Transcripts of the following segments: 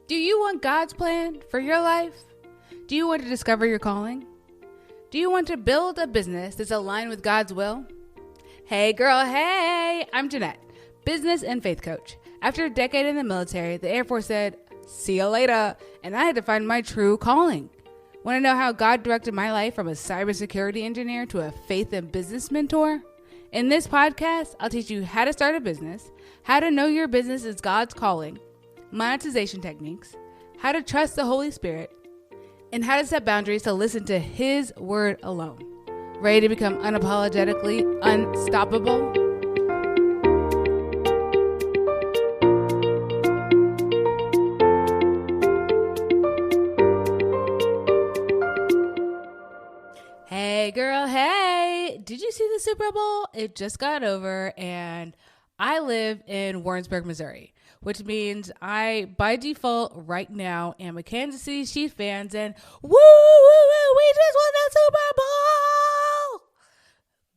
Do you want God's plan for your life? Do you want to discover your calling? Do you want to build a business that's aligned with God's will? Hey girl, hey! I'm Jeanette, business and faith coach. After a decade in the military, the Air Force said, see you later, and I had to find my true calling. Want to know how God directed my life from a cybersecurity engineer to a faith and business mentor? In this podcast, I'll teach you how to start a business, how to know your business is God's calling, monetization techniques, how to trust the Holy Spirit, and how to set boundaries to listen to His word alone. Ready to become unapologetically unstoppable? Hey girl, hey! Did you see the Super Bowl? It just got over and I live in Warrensburg, Missouri, which means I, by default, right now am a Kansas City Chiefs fan and woo, woo, woo, we just won the Super Bowl!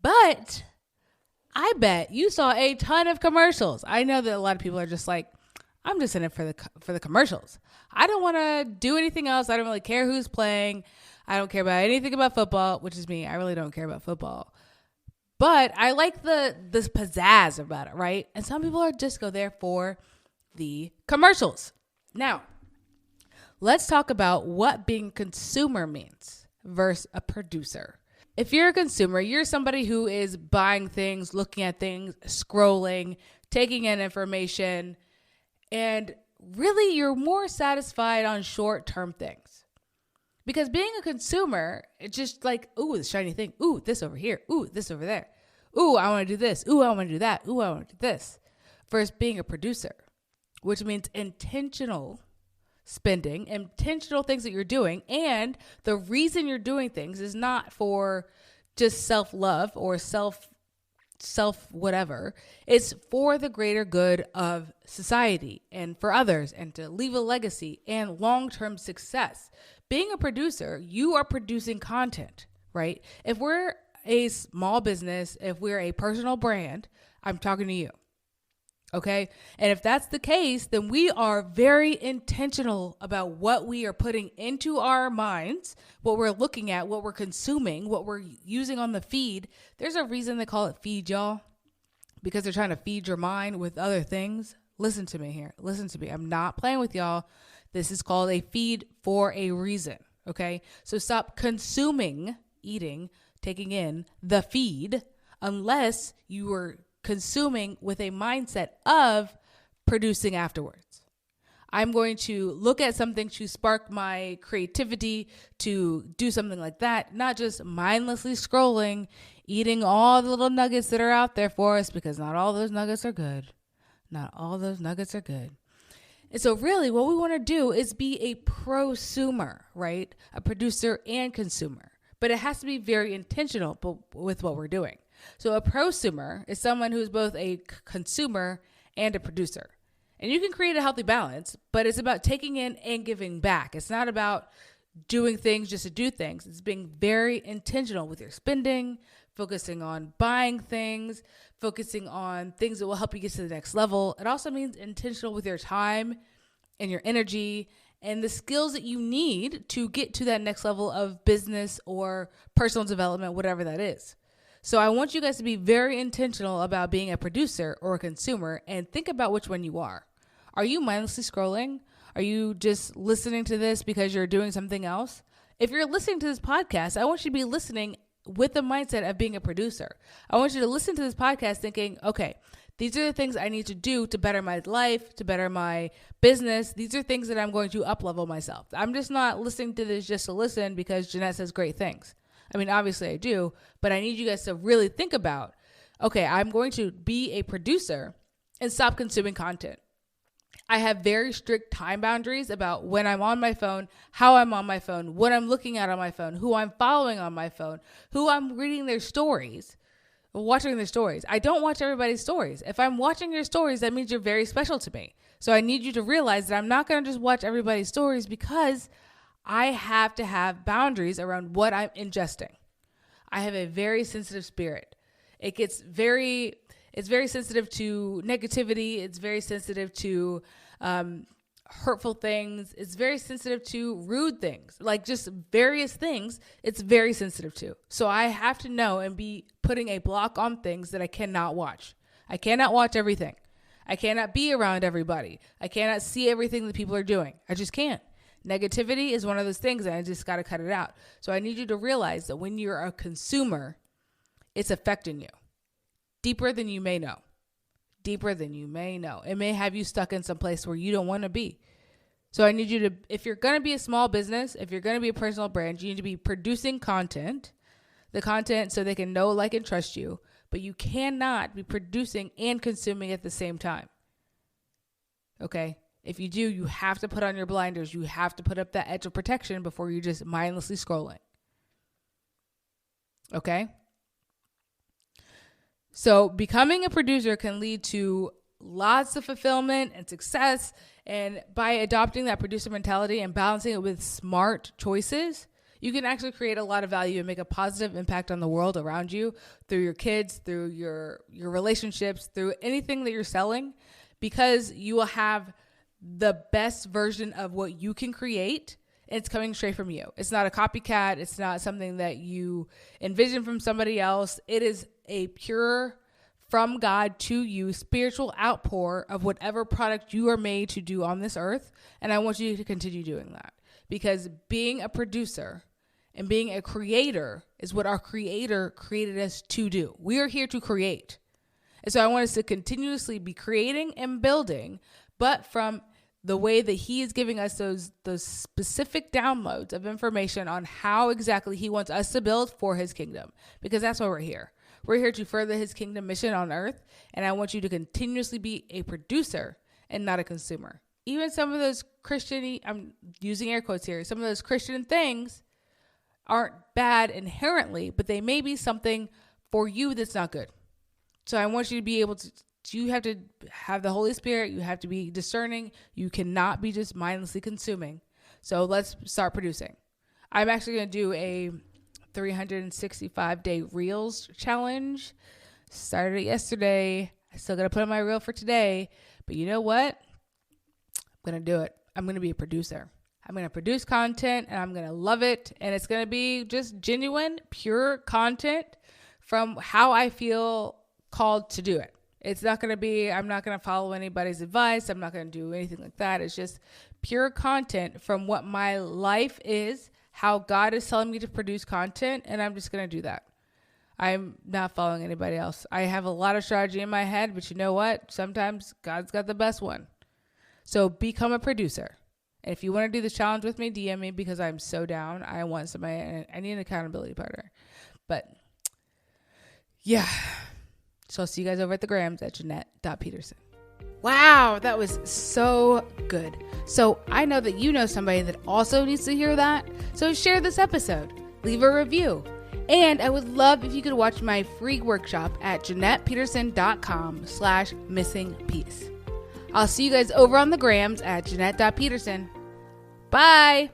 But I bet you saw a ton of commercials. I know that a lot of people are just like, I'm just in it for the commercials. I don't want to do anything else. I don't really care who's playing. I don't care about anything about football, which is me. I really don't care about football. But I like this pizzazz about it, right? And some people are just go there for the commercials. Now, let's talk about what being a consumer means versus a producer. If you're a consumer, you're somebody who is buying things, looking at things, scrolling, taking in information, and really you're more satisfied on short-term things. Because being a consumer, it's just like, ooh, this shiny thing. Ooh, this over here. Ooh, this over there. Ooh, I want to do this. Ooh, I want to do that. Ooh, I want to do this. Versus being a producer, which means intentional spending, intentional things that you're doing. And the reason you're doing things is not for just self-love or self whatever. It's for the greater good of society and for others and to leave a legacy and long-term success. Being a producer, you are producing content, right? If we're a small business, if we're a personal brand, I'm talking to you, okay? And if that's the case, then we are very intentional about what we are putting into our minds, what we're looking at, what we're consuming, what we're using on the feed. There's a reason they call it feed, y'all, because they're trying to feed your mind with other things. Listen to me here. Listen to me. I'm not playing with y'all. This is called a feed for a reason, okay? So stop consuming, eating, taking in the feed unless you are consuming with a mindset of producing afterwards. I'm going to look at something to spark my creativity, to do something like that, not just mindlessly scrolling, eating all the little nuggets that are out there for us, because not all those nuggets are good. Not all those nuggets are good. And so really what we want to do is be a prosumer, right? A producer and consumer. But it has to be very intentional with what we're doing. So a prosumer is someone who's both a consumer and a producer. And you can create a healthy balance, but it's about taking in and giving back. It's not about doing things just to do things. It's being very intentional with your spending, focusing on buying things, focusing on things that will help you get to the next level. It also means intentional with your time and your energy and the skills that you need to get to that next level of business or personal development, whatever that is. So I want you guys to be very intentional about being a producer or a consumer and think about which one you are. Are you mindlessly scrolling? Are you just listening to this because you're doing something else? If you're listening to this podcast, I want you to be listening with the mindset of being a producer. I want you to listen to this podcast thinking, okay, these are the things I need to do to better my life, to better my business. These are things that I'm going to up-level myself. I'm just not listening to this just to listen because Jeanette says great things. I mean, obviously I do, but I need you guys to really think about, okay, I'm going to be a producer and stop consuming content. I have very strict time boundaries about when I'm on my phone, how I'm on my phone, what I'm looking at on my phone, who I'm following on my phone, who I'm reading their stories, watching their stories. I don't watch everybody's stories. If I'm watching your stories, that means you're very special to me. So I need you to realize that I'm not going to just watch everybody's stories because I have to have boundaries around what I'm ingesting. I have a very sensitive spirit. It's very sensitive to negativity. It's very sensitive to hurtful things. It's very sensitive to rude things, like just various things. It's very sensitive to. So I have to know and be putting a block on things that I cannot watch. I cannot watch everything. I cannot be around everybody. I cannot see everything that people are doing. I just can't. Negativity is one of those things, and I just got to cut it out. So I need you to realize that when you're a consumer, it's affecting you deeper than you may know. Deeper than you may know. It may have you stuck in some place where you don't want to be. So I need you to, if you're going to be a small business, if you're going to be a personal brand, you need to be producing content, the content so they can know, like, and trust you. But you cannot be producing and consuming at the same time. Okay? If you do, you have to put on your blinders. You have to put up that edge of protection before you're just mindlessly scrolling. Okay? So becoming a producer can lead to lots of fulfillment and success. And by adopting that producer mentality and balancing it with smart choices, you can actually create a lot of value and make a positive impact on the world around you through your kids, through your relationships, through anything that you're selling, because you will have the best version of what you can create. It's coming straight from you. It's not a copycat. It's not something that you envision from somebody else. It is a pure from God to you spiritual outpour of whatever product you are made to do on this earth. And I want you to continue doing that, because being a producer and being a creator is what our Creator created us to do. We are here to create. And so I want us to continuously be creating and building, but from the way that He is giving us those specific downloads of information on how exactly He wants us to build for His kingdom, because that's why we're here. We're here to further His kingdom mission on earth. And I want you to continuously be a producer and not a consumer. Even some of those Christian, I'm using air quotes here, some of those Christian things aren't bad inherently, but they may be something for you that's not good. So I want you to be able to, you have to have the Holy Spirit. You have to be discerning. You cannot be just mindlessly consuming. So let's start producing. I'm actually going to do a 365-day Reels challenge. Started it yesterday. I still got to put on my reel for today. But you know what? I'm going to do it. I'm going to be a producer. I'm going to produce content, and I'm going to love it. And it's going to be just genuine, pure content from how I feel called to do it. It's not going to be, I'm not going to follow anybody's advice. I'm not going to do anything like that. It's just pure content from what my life is, how God is telling me to produce content, and I'm just going to do that. I'm not following anybody else. I have a lot of strategy in my head, but you know what? Sometimes God's got the best one. So become a producer. And if you want to do this challenge with me, DM me, because I'm so down. I want somebody, I need an accountability partner. But yeah. So I'll see you guys over at the grams at Jeanette.Peterson. Wow, that was so good. So I know that you know somebody that also needs to hear that. So share this episode, leave a review. And I would love if you could watch my free workshop at JeanettePeterson.com/missingpiece. I'll see you guys over on the grams at Jeanette.Peterson. Bye.